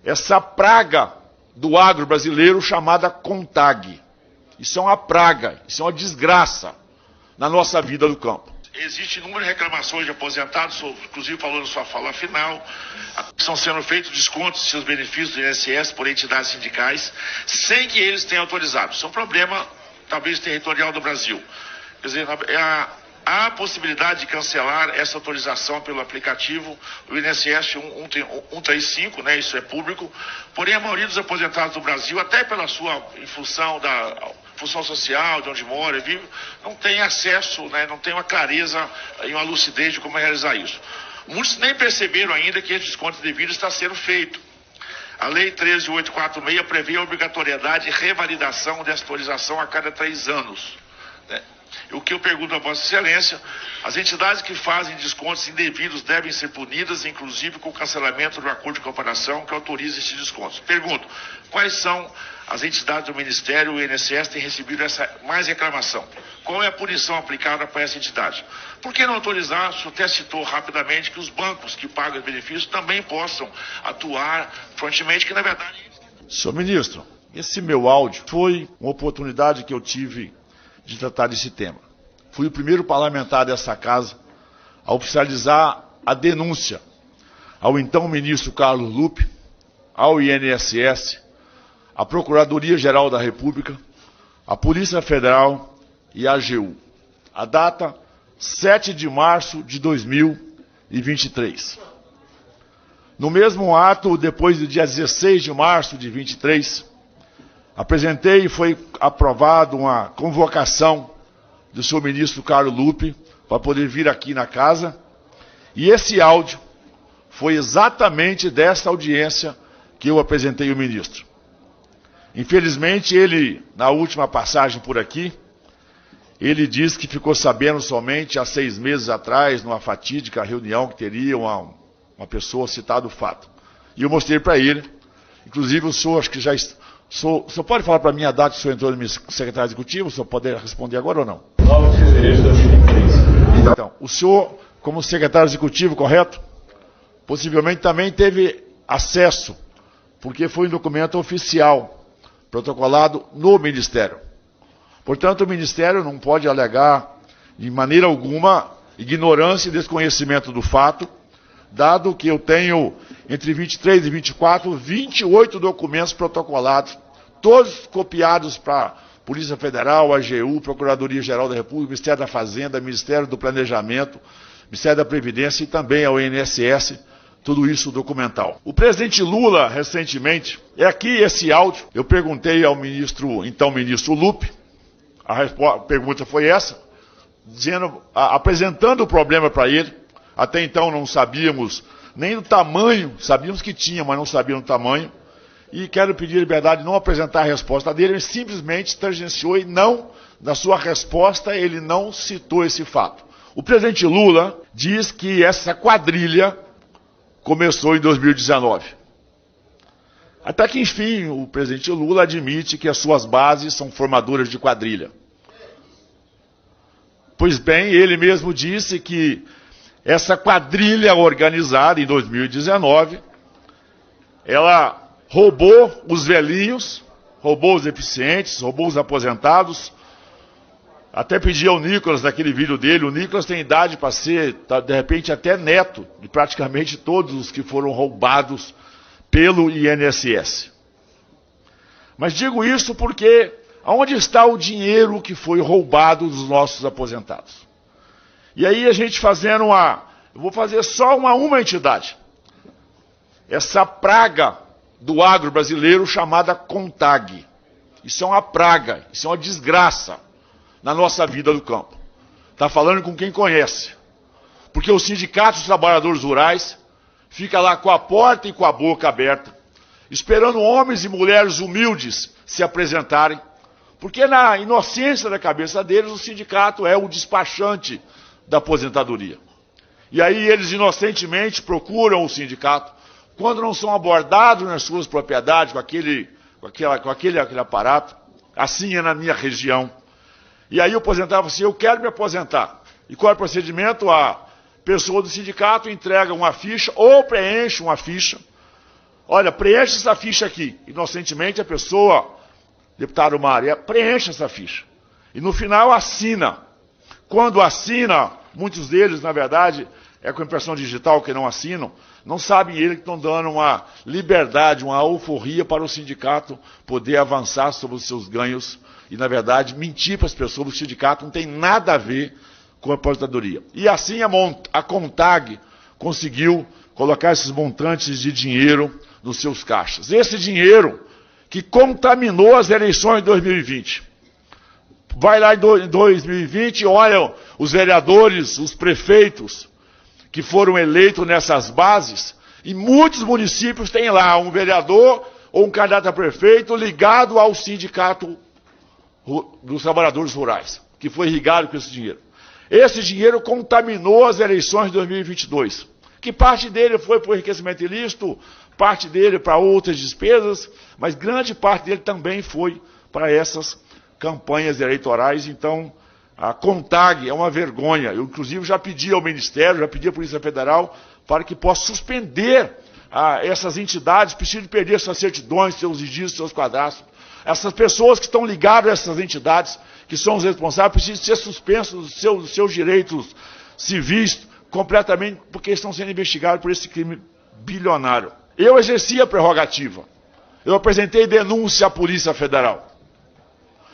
essa praga do agro brasileiro chamada CONTAG. Isso é uma praga, isso é uma desgraça na nossa vida do campo. Existe inúmeras reclamações de aposentados, inclusive falou na sua fala final, estão sendo feitos descontos de seus benefícios do INSS por entidades sindicais, sem que eles tenham autorizado. Isso é um problema, talvez, territorial do Brasil. Quer dizer, há a possibilidade de cancelar essa autorização pelo aplicativo, o INSS 135, né, isso é público, porém a maioria dos aposentados do Brasil, até em função da função social, de onde mora e vive, não tem acesso, né, não tem uma clareza e uma lucidez de como realizar isso. Muitos nem perceberam ainda que esse desconto devido está sendo feito. A Lei 13.846 prevê a obrigatoriedade de revalidação dessa autorização a cada 3 anos. Né? O que eu pergunto a Vossa Excelência, as entidades que fazem descontos indevidos devem ser punidas, inclusive com o cancelamento do acordo de cooperação que autoriza esses descontos. Pergunto, quais são as entidades do Ministério, o INSS, têm recebido mais reclamação? Qual é a punição aplicada para essa entidade? Por que não autorizar, o senhor até citou rapidamente, que os bancos que pagam os benefícios também possam atuar frontemente, que na verdade... Senhor ministro, esse meu áudio foi uma oportunidade que eu tive de tratar desse tema. Fui o primeiro parlamentar dessa casa a oficializar a denúncia ao então ministro Carlos Lupe, ao INSS, à Procuradoria-Geral da República, à Polícia Federal e à AGU. A data, 7 de março de 2023. No mesmo ato, depois do dia 16 de março de 23, apresentei e foi aprovado uma convocação do senhor ministro Carlos Lupe para poder vir aqui na casa. E esse áudio foi exatamente dessa audiência que eu apresentei ao ministro. Infelizmente, ele, na última passagem por aqui, ele disse que ficou sabendo somente há 6 meses atrás, numa fatídica reunião que teria uma pessoa citado o fato. E eu mostrei para ele, inclusive o senhor, acho que já... O senhor pode falar para mim a data que o senhor entrou no secretário executivo? O senhor pode responder agora ou não? 9 de fevereiro de 2003. Então, o senhor, como secretário executivo, correto? Possivelmente também teve acesso, porque foi um documento oficial, protocolado no Ministério. Portanto, o Ministério não pode alegar, de maneira alguma, ignorância e desconhecimento do fato, dado que eu tenho, entre 23 e 24, 28 documentos protocolados, todos copiados para a Polícia Federal, AGU, Procuradoria-Geral da República, Ministério da Fazenda, Ministério do Planejamento, Ministério da Previdência e também ao INSS, tudo isso documental. O presidente Lula, recentemente, aqui esse áudio, eu perguntei ao então ministro Lupe, a pergunta foi essa, apresentando o problema para ele. Até então não sabíamos nem o tamanho, sabíamos que tinha, mas não sabíamos o tamanho. E quero pedir liberdade de não apresentar a resposta dele, ele simplesmente tangenciou e não, na sua resposta, ele não citou esse fato. O presidente Lula diz que essa quadrilha começou em 2019. Até que, enfim, o presidente Lula admite que as suas bases são formadoras de quadrilha. Pois bem, ele mesmo disse que essa quadrilha organizada em 2019, ela roubou os velhinhos, roubou os deficientes, roubou os aposentados. Até pedi ao Nicolas, naquele vídeo dele, o Nicolas tem idade para ser, de repente, até neto de praticamente todos os que foram roubados pelo INSS. Mas digo isso porque, onde está o dinheiro que foi roubado dos nossos aposentados? E aí a gente fazendo eu vou fazer só uma entidade. Essa praga do agro brasileiro chamada CONTAG. Isso é uma praga, isso é uma desgraça na nossa vida do campo. Está falando com quem conhece. Porque o Sindicato dos Trabalhadores Rurais fica lá com a porta e com a boca aberta, esperando homens e mulheres humildes se apresentarem, porque na inocência da cabeça deles o sindicato é o despachante da aposentadoria. E aí eles inocentemente procuram o sindicato, quando não são abordados nas suas propriedades com aquele aparato. Assim é na minha região. E aí o aposentado fala assim, eu quero me aposentar. E qual é o procedimento? A pessoa do sindicato entrega uma ficha ou preenche uma ficha, olha, preenche essa ficha aqui. Inocentemente a pessoa, deputado Mário, preenche essa ficha. E no final assina. Quando assina, muitos deles, na verdade, é com impressão digital que não assinam, não sabem eles que estão dando uma liberdade, uma euforia para o sindicato poder avançar sobre os seus ganhos e, na verdade, mentir para as pessoas. O sindicato não tem nada a ver com a aposentadoria. E assim a CONTAG conseguiu colocar esses montantes de dinheiro nos seus caixas. Esse dinheiro que contaminou as eleições de 2020. Vai lá em 2020 e olha os vereadores, os prefeitos que foram eleitos nessas bases, e muitos municípios têm lá um vereador ou um candidato a prefeito ligado ao sindicato dos trabalhadores rurais, que foi irrigado com esse dinheiro. Esse dinheiro contaminou as eleições de 2022, que parte dele foi para o enriquecimento ilícito, parte dele para outras despesas, mas grande parte dele também foi para essas campanhas eleitorais. Então, a CONTAG é uma vergonha. Eu, inclusive, já pedi ao Ministério, já pedi à Polícia Federal para que possa suspender essas entidades, precisam perder suas certidões, seus registros, seus cadastros. Essas pessoas que estão ligadas a essas entidades, que são os responsáveis, precisam ser suspensos dos seus direitos civis completamente, porque estão sendo investigados por esse crime bilionário. Eu exerci a prerrogativa. Eu apresentei denúncia à Polícia Federal.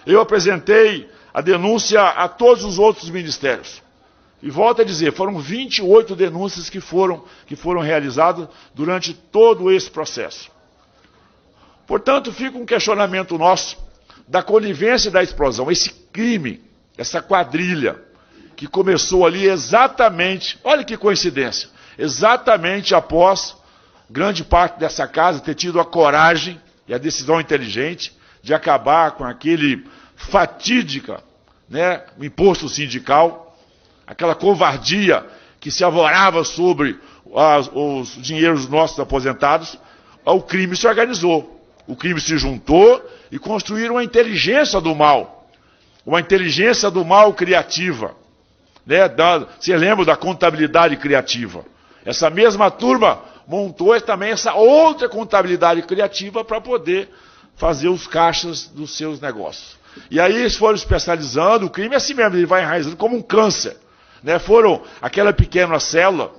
Eu apresentei a denúncia a todos os outros ministérios. E volto a dizer, foram 28 denúncias que foram realizadas durante todo esse processo. Portanto, fica um questionamento nosso da conivência e da explosão. Esse crime, essa quadrilha, que começou ali exatamente, olha que coincidência, exatamente após grande parte dessa casa ter tido a coragem e a decisão inteligente de acabar com aquele fatídica, o imposto sindical, aquela covardia que se avorava sobre os dinheiros dos nossos aposentados. O crime se organizou, o crime se juntou e construíram uma inteligência do mal criativa. Você lembra da contabilidade criativa? Essa mesma turma montou também essa outra contabilidade criativa para poder fazer os caixas dos seus negócios. E aí eles foram especializando, o crime é assim mesmo, ele vai enraizando como um câncer. Foram aquela pequena célula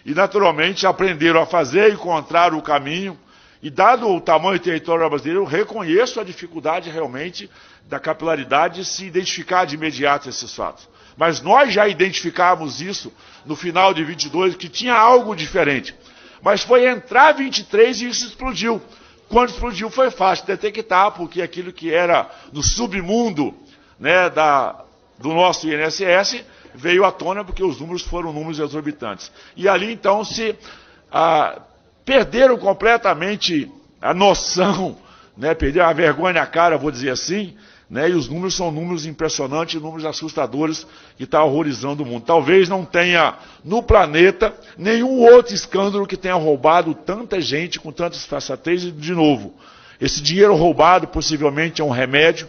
e naturalmente aprenderam a fazer, encontraram o caminho. E dado o tamanho do território brasileiro, eu reconheço a dificuldade realmente da capilaridade de se identificar de imediato esses fatos. Mas nós já identificamos isso no final de 22, que tinha algo diferente. Mas foi entrar 23 e isso explodiu. Quando explodiu foi fácil detectar, porque aquilo que era no submundo do nosso INSS veio à tona, porque os números foram números exorbitantes. E ali então perderam completamente a noção, perderam a vergonha na cara, vou dizer assim, e os números são números impressionantes, números assustadores que estão horrorizando o mundo. Talvez não tenha no planeta nenhum outro escândalo que tenha roubado tanta gente com tanta esfaçatez. E, de novo, esse dinheiro roubado possivelmente é um remédio,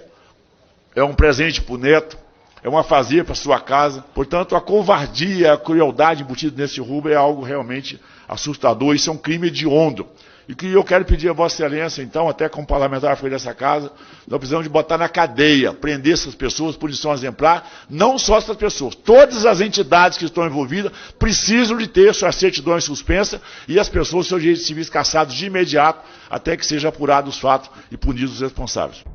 é um presente para o neto, é uma fazenda para sua casa. Portanto, a covardia, a crueldade embutida nesse rubro é algo realmente assustador. Isso é um crime hediondo. E que eu quero pedir a Vossa Excelência, então, até como parlamentar foi dessa casa, nós precisamos de botar na cadeia, prender essas pessoas, punição exemplar, não só essas pessoas. Todas as entidades que estão envolvidas precisam de ter suas certidões suspensas e as pessoas, seus direitos civis cassados de imediato, até que seja apurado os fatos e punidos os responsáveis.